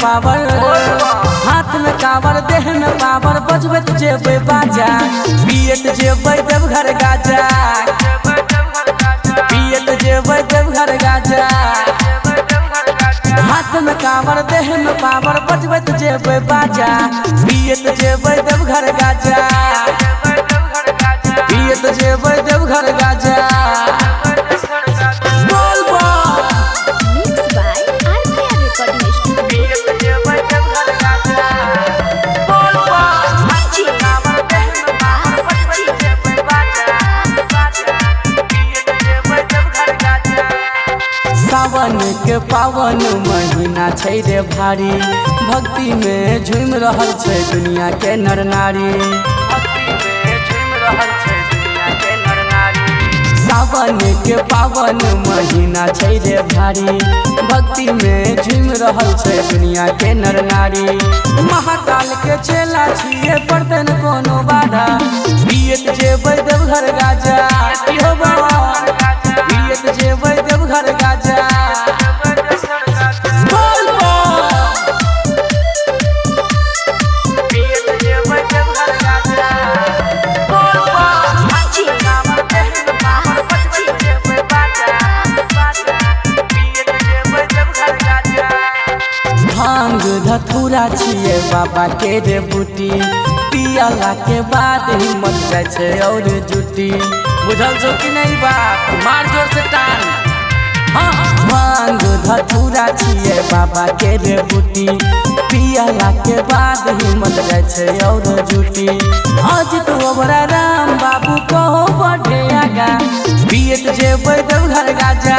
Power, हाथ में कावर देह में पावर, बजबे जेबे बाजा, पियत जेबे देवघर गाजा, पियत जेबे देवघर गाजा। हाथ में कावर देह में पावर, बजबे जेबे बाजा, पियत जेबे देवघर गाजा, पियत जेबे देवघर गाजा। सावन के पावन महीना छै रे भारी, भक्ति में झूम रहल छै दुनिया के नर नारी, सावन के पावन महीना छै रे भारी, भक्ति में झूम रहल छै दुनिया के नर नारी। महाकाल के चेला छिए पड़तन कोनो बाधा, पियत जेबै देवघर गाजा, यो बाबा पियत जेबै देवघर गाजा। भांग धतूरा छिए बाबा के रे बूटी, पियला के बाद हिम्मत जाय छै और जुटी, बुझल छौ कि नहीं बात, मार जोर से टान। भांग धतूरा छिए बाबा के रे बूटी, पियला के बाद हिम्मत जाय छै और जुटी। आज तो बड़ा राम बाबू कहो बढ़े आगा, पियत जेबै देवघर गाजा।